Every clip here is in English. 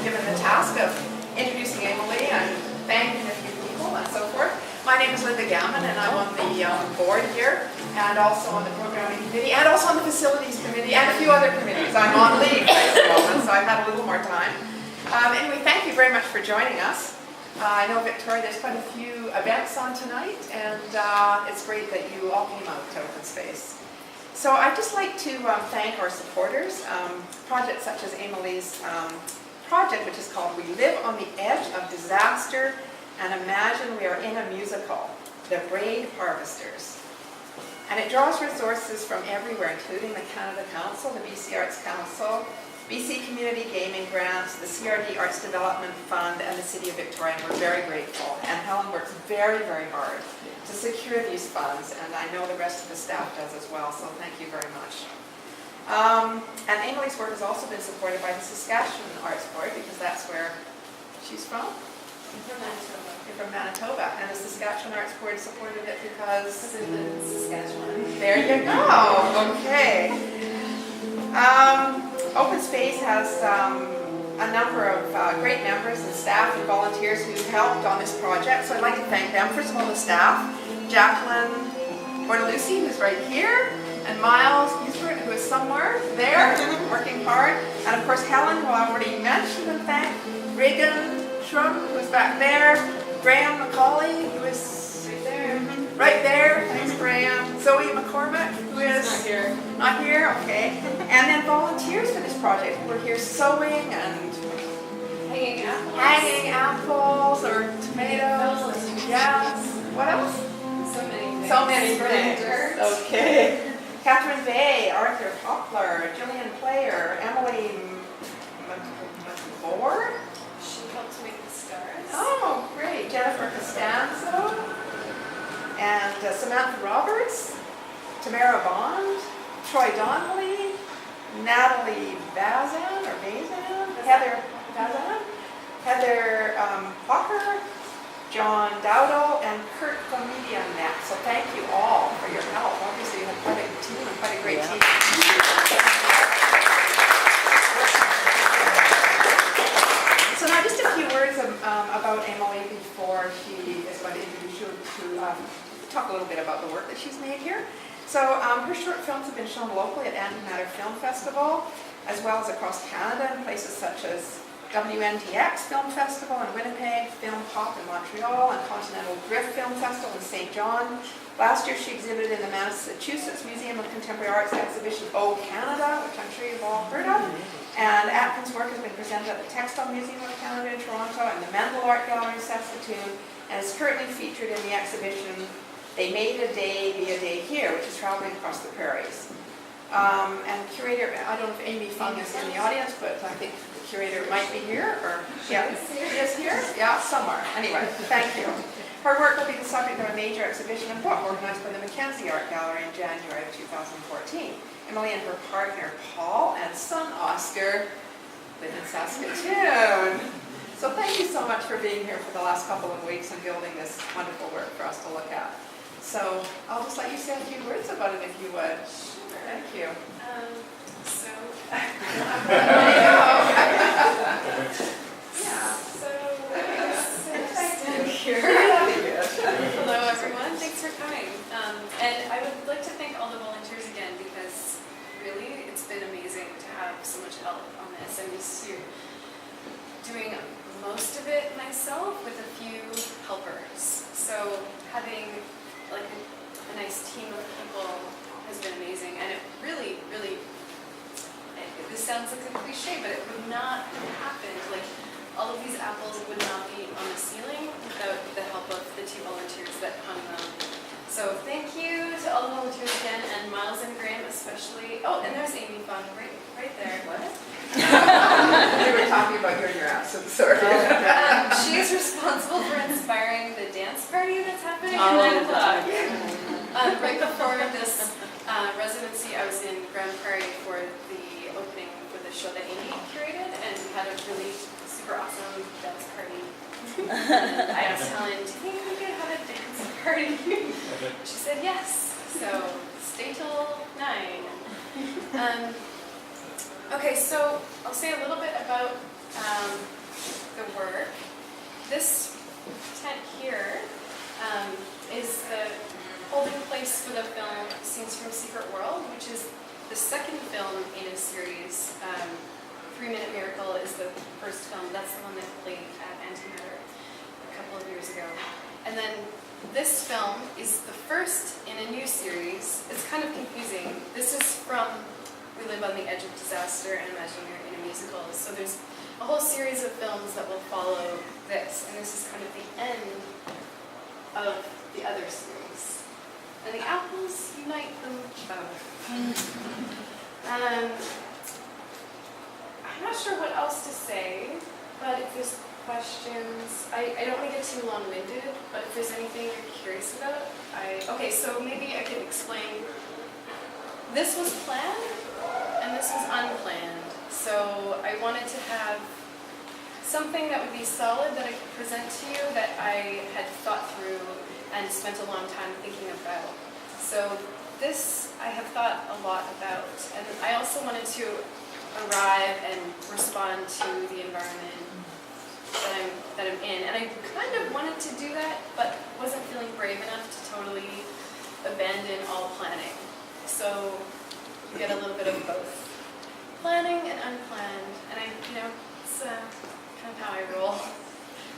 given the task of introducing Amalie and thanking a few people and so forth. My name is Linda Gammon, and I'm on the board here, and also on the programming committee, and also on the facilities committee, and a few other committees. I'm on leave at the moment, so I've had a little more time. Anyway, thank you very much for joining us. I know, Victoria, there's quite a few events on tonight, and it's great that you all came out to Open Space. So I'd just like to thank our supporters. Projects such as Amalie's project, which is called We Live on the Edge of Disaster and Imagine We Are in a Musical, The Braid Harvesters. And it draws resources from everywhere, including the Canada Council, the BC Arts Council, BC Community Gaming Grants, the CRD Arts Development Fund, and the City of Victoria. And we're very grateful. And Helen works very, very hard to secure these funds, and I know the rest of the staff does as well, so thank you very much. And Amalie's work has also been supported by the Saskatchewan Arts Board, because that's where she's from. From Manitoba. You're from Manitoba, and the Saskatchewan Arts Board supported it because I live in Saskatchewan. there you go. Okay. Open Space has a number of great members and staff and volunteers who've helped on this project, so I'd like to thank them. First of all, the staff, Jacqueline Bordelucci, who's right here, and Miles Eastford, who is somewhere there, working hard, and of course Helen, who I already mentioned and thanked, Reagan Shrum, who's back there, Graham McCauley, who is right there, thanks Graham, Zoe McCormick, who is not here. Not here, okay. And then volunteers for this project who were here sewing and hanging apples or tomatoes. Yes. What else? So many things. So many Spreading things. dirt. Okay. Catherine Bay, Arthur Poplar, Gillian Player, Emily McVore. She helped make the stars. Oh, great. Jennifer Costanzo. And Samantha Roberts, Tamara Bond, Troy Donnelly, Natalie Bazan, Heather Bazan, Heather Bucker, John Dowdle, and Kurt from MediaNet. So thank you all for your help. Obviously you have quite a team and quite a great team. So now just a few words about Amalie before she is going to introduce you to talk a little bit about the work that she's made here. So her short films have been shown locally at Antimatter Film Festival, as well as across Canada in places such as WNTX Film Festival in Winnipeg, Film Pop in Montreal, and Continental Drift Film Festival in St. John. Last year she exhibited in the Massachusetts Museum of Contemporary Arts exhibition Oh Canada, which I'm sure you've all heard of. And Atkins' work has been presented at the Textile Museum of Canada in Toronto and the Mendel Art Gallery in Saskatoon, and is currently featured in the exhibition They Made a Day Be a Day Here, which is traveling across the prairies. And curator, I don't know if Amy Fung is in the audience, but I think the curator might be here, or yeah, she is here? Yeah, somewhere. Anyway, thank you. Her work will be the subject of a major exhibition and book organized by the Mackenzie Art Gallery in January of 2014. Amalie and her partner Paul and son Oscar live in Saskatoon. So thank you so much for being here for the last couple of weeks and building this wonderful work for us to look at. So I'll just let you say a few words about it if you would. Sure. Thank you. So, Yeah. stand here. Hello, everyone. Thanks for coming. And I would like to thank all the volunteers again, because really it's been amazing to have so much help on this. I'm used to doing most of it myself with a few helpers. So having like a nice team of people has been amazing, and it really, this sounds like a cliche, but it would not have happened. Like, all of these apples would not be on the ceiling without the help of the two volunteers that hung them. So thank you to all the volunteers again, and Miles and Graham especially. Oh, and there's Amy Fung right there. What? We were talking about you in your absence, sorry. She is responsible for inspiring the dance party that's happening at 9 o'clock. Right before this residency, I was in Grand Prairie for the opening for the show that Amy curated, and we had a really super awesome dance party. I asked Helen, do you think we could have a dance party? She said yes, so stay till 9. Okay, so I'll say a little bit about the work. This tent here is the holding place for the film Scenes from Secret World, which is the second film in a series. 3 Minute Miracle is the first film. That's the one that played at Antimatter a couple of years ago. And then this film is the first in a new series. It's kind of confusing. This is from We Live on the Edge of Disaster and Imagine You're in a Musical. So there's a whole series of films that will follow this. And this is kind of the end of the other series. And the apples unite them both. I'm not sure what else to say, but if there's questions, I don't want to get too long-winded, but if there's anything you're curious about, okay, so maybe I can explain. This was planned, and this was unplanned. So I wanted to have something that would be solid that I could present to you that I had thought through and spent a long time thinking about. So this I have thought a lot about, and I also wanted to arrive and respond to the environment that I'm in. And I kind of wanted to do that, but wasn't feeling brave enough to totally abandon all planning. So you get a little bit of both. Planning and unplanned. And it's kind of how I roll.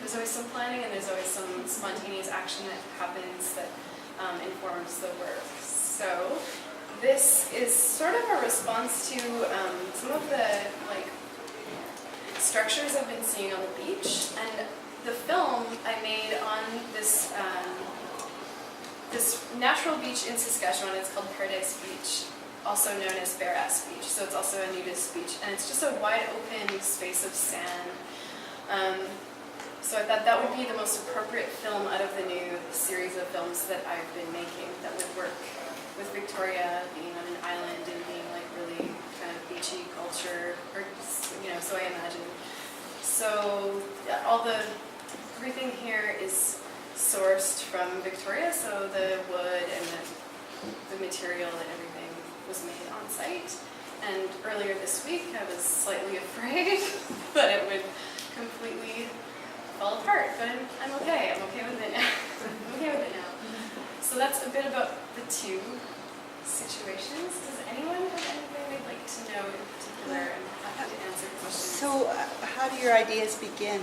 There's always some planning and there's always some spontaneous action that happens that informs the work. So this is sort of a response to some of the structures I've been seeing on the beach, and the film I made on this this natural beach in Saskatchewan. It's called Paradise Beach, also known as Bare Ass Beach. So it's also a nudist beach, and it's just a wide open space of sand. So I thought that would be the most appropriate film out of the new series of films that I've been making that would work with Victoria being on an island and being really kind of beachy culture, or so I imagine. So everything here is sourced from Victoria, so the wood and the material and everything was made on site. And earlier this week I was slightly afraid that it would completely fall apart, but I'm okay. I'm okay with it now. I'm okay with it now. So that's a bit about the two situations. Does anyone have anything they'd like to know in particular? I'm happy to answer questions. So how do your ideas begin?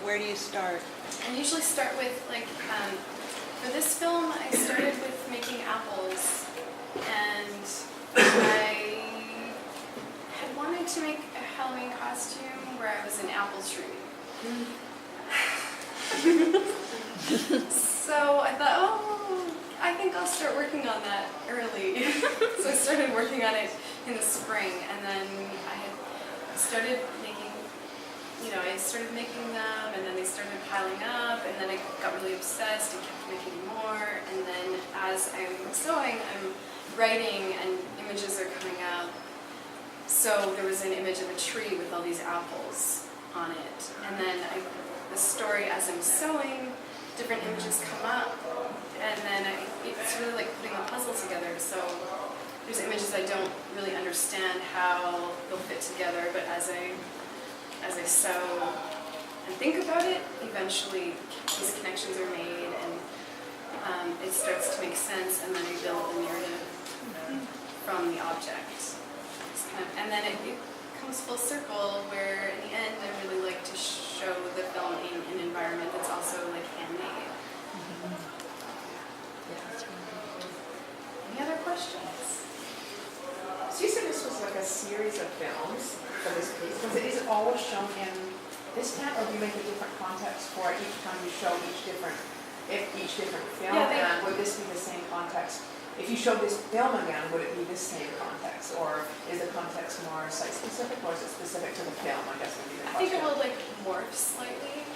Where do you start? I usually start with, for this film, I started with making apples, and I had wanted to make a Halloween costume where I was an apple tree. So I thought, I think I'll start working on that early. So I started working on it in the spring, and then I started making them, and then they started piling up, and then I got really obsessed and kept making more, and then as I'm sewing, I'm writing, and images are coming up. So there was an image of a tree with all these apples on it, and then the story as I'm sewing, different images come up, and then it's really like putting a puzzle together. So there's images I don't really understand how they'll fit together, but as I sew and think about it, eventually these connections are made, and it starts to make sense, and then I build the narrative from the object. And then it comes full circle, where in the end I really like to show the film in an environment that's also handmade. Any other questions? So you said this was a series of films for this piece. Is it always shown in this tent, or do you make a different context for it each time you show each different film? Yeah, and would this be the same context? If you showed this film again, would it be this same context, or is the context more site-specific, or is it specific to the film? I guess would be the I think question. it will morph slightly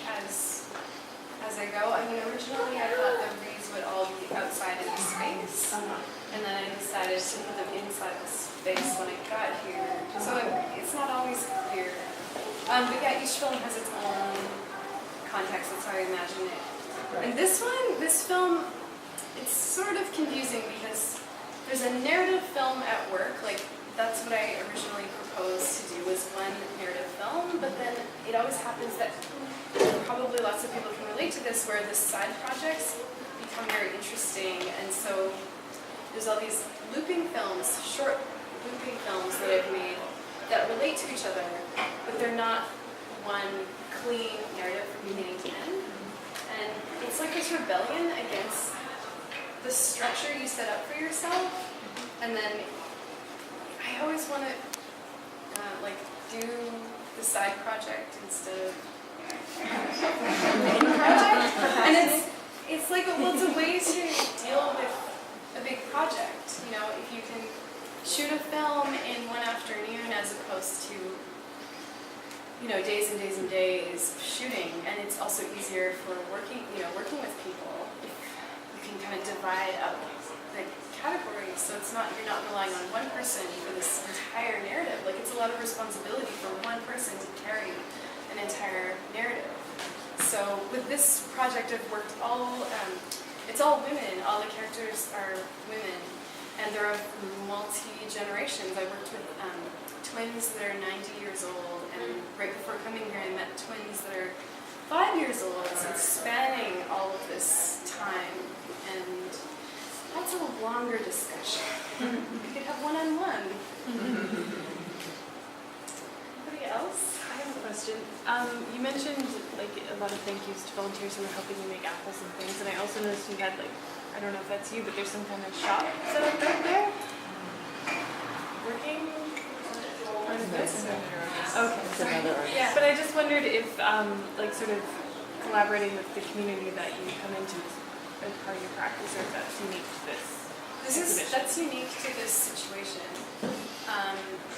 as I go. I mean, originally I thought the reeds would all be outside in the space, and then I decided to put them inside the space when I got here. So it's not always clear. But yeah, each film has its own context. That's how I imagine it. Right. And this film, it's sort of confusing because there's a narrative film at work. That's what I originally proposed to do, was one narrative film. But then it always happens that probably lots of people can relate to this, where the side projects become very interesting, and so there's all these looping films, short looping films that I've made that relate to each other, but they're not one clean narrative from beginning to end. And it's like this rebellion against the structure you set up for yourself. And then I always want to like do the side project instead of the main project. And it's like well, it's a way to deal with a big project. You know, if you can shoot a film in one afternoon as opposed to, you know, days and days and days shooting, and it's also easier for working with people. You can kind of divide up the categories, so it's not, you're not relying on one person for this entire narrative. Like, it's a lot of responsibility for one person to carry an entire narrative. So with this project, I've worked it's all women. All the characters are women, and they're of multi-generations. I worked with twins that are 90 years old, and right before coming here, I met twins that are 5 years old. So it's spanning all of this time, and that's a longer discussion. We could have one-on-one. Anybody else? I have a question. You mentioned like a lot of thank yous to volunteers who were helping you make apples and things, and I also noticed you had like, I don't know if that's you, but there's some kind of shop set up right there. Working? Okay. Yeah. But I just wondered if like sort of collaborating with the community that you come into as part of your practice, or if that's unique to this. That's unique to this situation.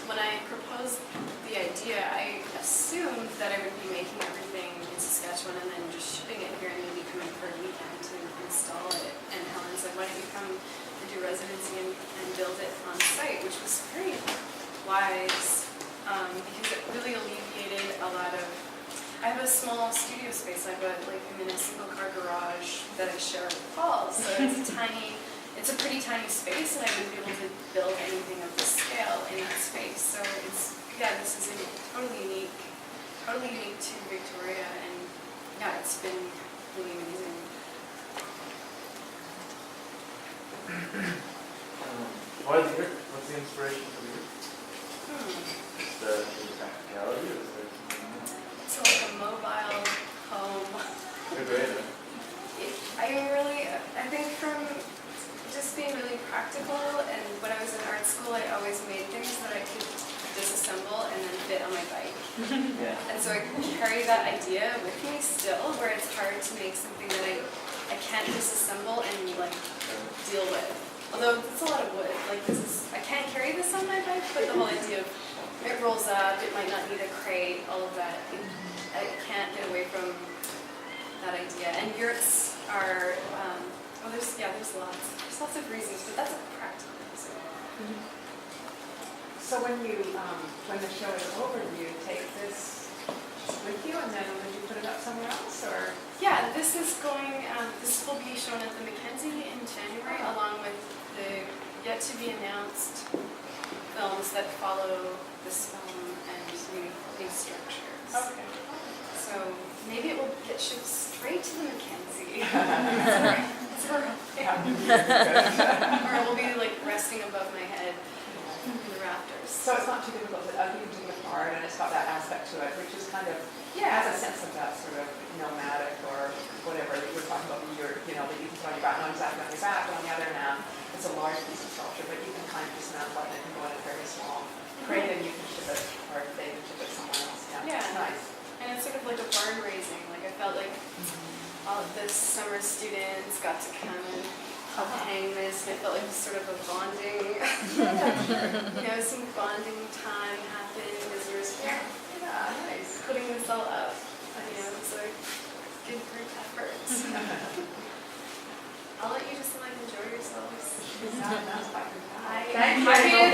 When I proposed the idea, I assumed that I would be making everything in Saskatchewan and then just shipping it here and maybe coming for a weekend to install it. And Helen said, why don't you come and do residency and build it on site, which was very wise because it really alleviated a lot of. I have a small studio space. I'm in a single car garage that I share with Paul, so it's a pretty tiny space, and I wouldn't be able to build anything of this scale in that space. So this is totally unique to Victoria, and yeah, it's been really amazing. Why the yurt? What's the inspiration for the yurt? Is the practicality, or is there something else? It's like a mobile home. They're great, huh? I think from just being really practical, and when I was in art school, I always made things that I could disassemble and then fit on my bike. Yeah. And so I carry that idea with me still, where it's hard to make something that I can't disassemble and like deal with. Although it's a lot of wood. Like I can't carry this on my bike, but the whole idea of it rolls up, it might not need a crate, all of that. I can't get away from that idea. And yurts are, there's lots. There's lots of reasons, but that's a practical reason. So when the show is over, do you take this with you and then would you put it up somewhere else, or? Yeah, this will be shown at the Mackenzie in January, along with the yet to be announced films that follow this film and new structures. Okay. So maybe it will get shipped straight to the Mackenzie. Or it will be like resting above my head in the rafters. So it's not too difficult. I think you do the part, and it's got that aspect to it, which is kind of has a sense of that sort of nomadic or whatever that you were talking about. That you can put on your back, not exactly on your back, but on the other hand, it's a large piece of sculpture, but you can kind of dismantle it and it can go in a very small crate, and you can ship it, or they can ship it somewhere else. Yeah, it's nice. And it's sort of like a barn raising. Like I felt like all of the summer students got to come and hang this, and it felt like sort of a bonding, some bonding time happened as you were Nice. putting this all up. It's a good group effort. I'll let you just enjoy yourselves. That's quite good. Happy to